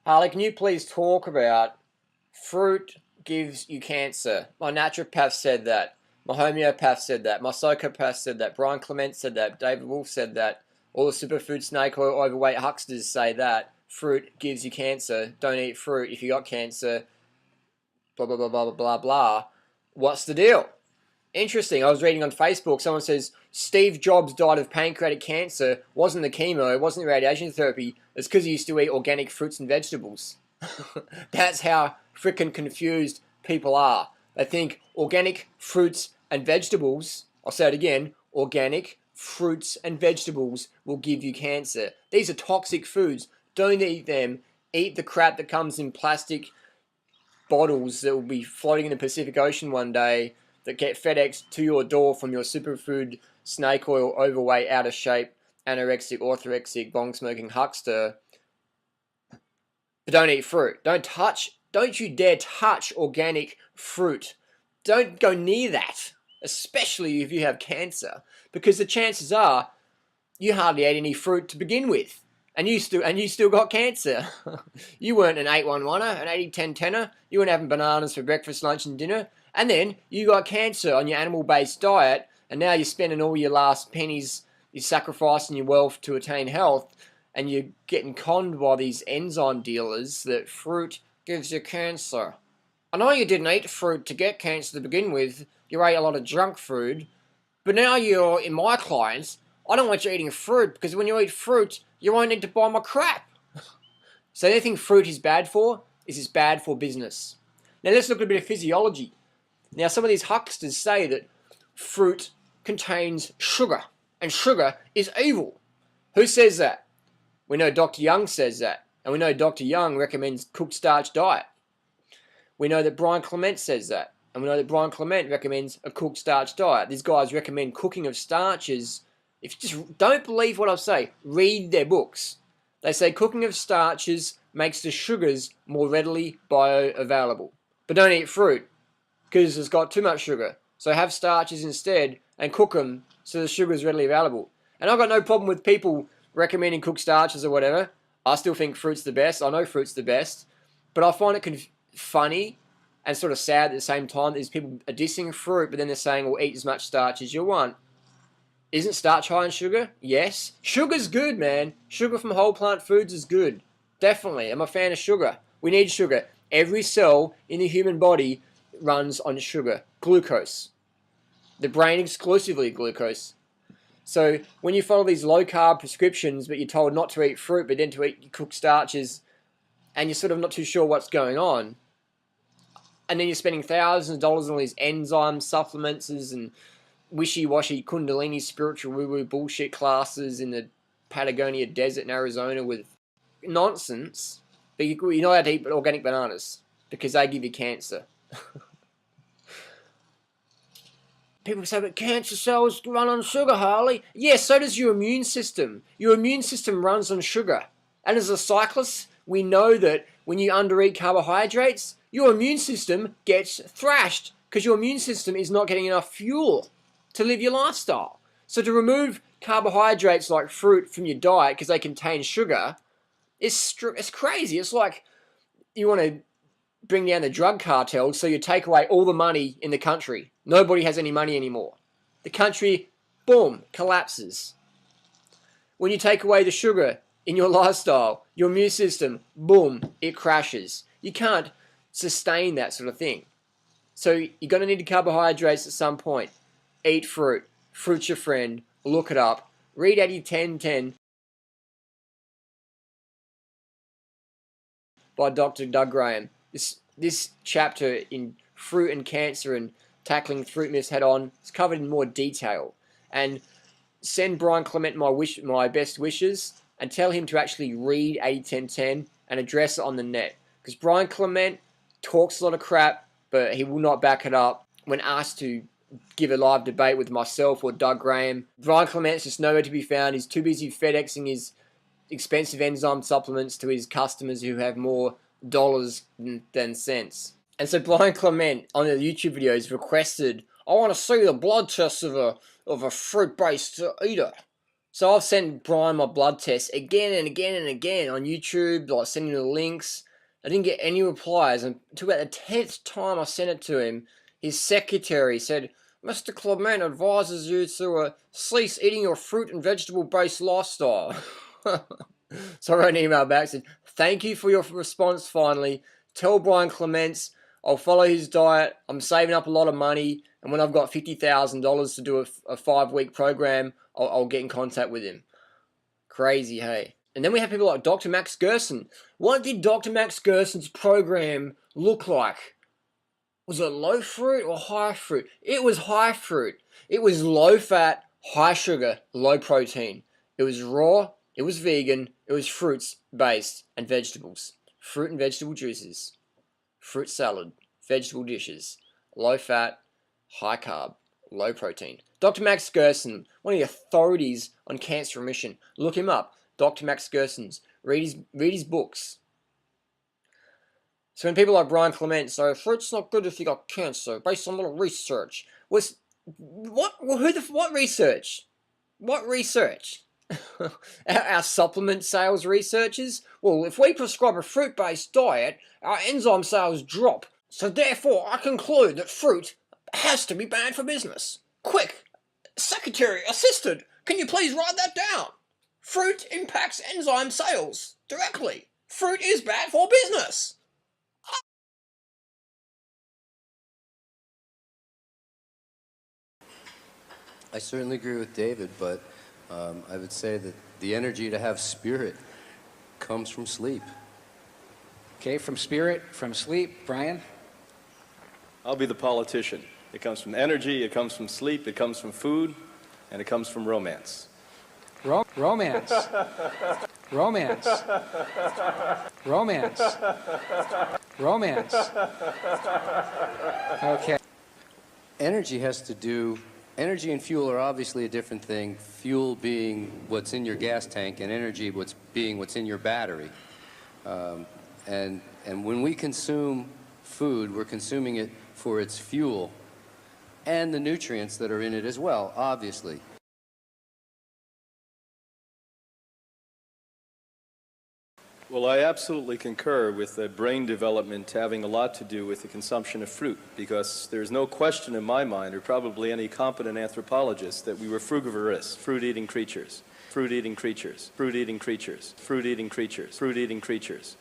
Harley, can you please talk about fruit gives you cancer? My naturopath said that. My homeopath said that. My psychopath said that. Brian Clements said that. David Wolf said that. All the superfood snake oil overweight hucksters say that. Fruit gives you cancer. Don't eat fruit if you got cancer. Blah, blah, blah, blah, blah, blah. What's the deal? Interesting. I was reading on Facebook, someone says Steve Jobs died of pancreatic cancer. Wasn't the chemo, wasn't the radiation therapy. It's because he used to eat organic fruits and vegetables. That's how freaking confused people are. They think organic fruits and vegetables, I'll say it again, organic fruits and vegetables will give you cancer. These are toxic foods. Don't eat them. Eat the crap that comes in plastic bottles that will be floating in the Pacific Ocean one day that get FedExed to your door from your superfood snake oil overweight, out of shape, anorexic, orthorexic, bong smoking huckster. But don't eat fruit. Don't you dare touch organic fruit. Don't go near that, especially if you have cancer, because the chances are you hardly ate any fruit to begin with. And you still got cancer. You weren't an 811er, an 80-10-10er. You weren't having bananas for breakfast, lunch, and dinner. And then you got cancer on your animal-based diet, and now you're spending all your last pennies, you're sacrificing your wealth to attain health, and you're getting conned by these enzyme dealers that fruit gives you cancer. I know you didn't eat fruit to get cancer to begin with. You ate a lot of junk food. But now you're in my clients. I don't want you eating fruit, because when you eat fruit, you won't need to buy my crap. So anything fruit is bad for is it's bad for business. Now let's look at a bit of physiology. Now some of these hucksters say that fruit contains sugar, and sugar is evil. Who says that? We know Dr. Young says that, and we know Dr. Young recommends cooked starch diet. We know that Brian Clements says that, and we know that Brian Clement recommends a cooked starch diet. These guys recommend cooking of starches. If you just don't believe what I say, read their books. They say cooking of starches makes the sugars more readily bioavailable. But don't eat fruit, because it's got too much sugar. So have starches instead and cook them so the sugar is readily available. And I've got no problem with people recommending cooked starches or whatever. I still think fruit's the best. I know fruit's the best. But I find it funny and sort of sad at the same time that these people are dissing fruit, but then they're saying, well, eat as much starch as you want. Isn't starch high in sugar? Yes. Sugar's good, man. Sugar from whole plant foods is good. Definitely. I'm a fan of sugar. We need sugar. Every cell in the human body runs on sugar. Glucose. The brain exclusively glucose. So when you follow these low-carb prescriptions, but you're told not to eat fruit, but then to eat cooked starches, and you're sort of not too sure what's going on, and then you're spending thousands of dollars on all these enzyme supplements and wishy-washy kundalini spiritual woo-woo bullshit classes in the Patagonia desert in Arizona with nonsense, but you're not allowed to eat organic bananas because they give you cancer. People say, but cancer cells run on sugar, Harley. Yes, so does your immune system. Your immune system runs on sugar. And as a cyclist, we know that when you undereat carbohydrates, your immune system gets thrashed because your immune system is not getting enough fuel to live your lifestyle. So to remove carbohydrates like fruit from your diet because they contain sugar, it's crazy. It's like you want to bring down the drug cartels, so you take away all the money in the country. Nobody has any money anymore. The country, boom, collapses. When you take away the sugar in your lifestyle, your immune system, boom, it crashes. You can't sustain that sort of thing. So you're going to need carbohydrates at some point. Eat fruit. Fruit's your friend. Look it up. Read 80-10-10 by Dr. Doug Graham. This chapter in fruit and cancer and tackling fruit myths head on is covered in more detail. And send Brian Clement my best wishes and tell him to actually read 80-10-10 and address it on the net. Because Brian Clement talks a lot of crap, but he will not back it up when asked to give a live debate with myself or Doug Graham. Brian Clement's just nowhere to be found. He's too busy FedExing his expensive enzyme supplements to his customers who have more dollars than cents. And so Brian Clement on the YouTube videos requested, I want to see the blood tests of a fruit-based eater. So I've sent Brian my blood tests again and again and again on YouTube, like sending the links. I didn't get any replies, and until about the 10th time I sent it to him, his secretary said, Mr. Clement advises you to cease eating your fruit and vegetable-based lifestyle. So I wrote an email back, said, thank you for your response finally. Tell Brian Clements I'll follow his diet. I'm saving up a lot of money, and when I've got $50,000 to do a 5-week program, I'll get in contact with him. Crazy, hey? And then we have people like Dr. Max Gerson. What did Dr. Max Gerson's program look like? Was it low fruit or high fruit? It was high fruit. It was low fat, high sugar, low protein. It was raw, it was vegan, it was fruits based and vegetables. Fruit and vegetable juices. Fruit salad, vegetable dishes, low fat, high carb, low protein. Dr. Max Gerson, one of the authorities on cancer remission. Look him up, Dr. Max Gerson's. Read his books. So when people like Brian Clements say, fruit's not good if you got cancer, based on little research. What research? What research? Our supplement sales researchers? Well, if we prescribe a fruit-based diet, our enzyme sales drop. So therefore, I conclude that fruit has to be bad for business. Quick, secretary, assistant, can you please write that down? Fruit impacts enzyme sales directly. Fruit is bad for business. I certainly agree with David, but I would say that the energy to have spirit comes from sleep. Okay, from spirit, from sleep. Brian? I'll be the politician. It comes from energy, it comes from sleep, it comes from food, and it comes from romance. Romance. Romance. Romance. Romance. Okay. Energy and fuel are obviously a different thing. Fuel being what's in your gas tank, and energy being what's in your battery. And when we consume food, we're consuming it for its fuel and the nutrients that are in it as well, obviously. Well, I absolutely concur with brain development having a lot to do with the consumption of fruit, because there's no question in my mind, or probably any competent anthropologist, that we were frugivorous, fruit-eating creatures, fruit-eating creatures, fruit-eating creatures, fruit-eating creatures, fruit-eating creatures.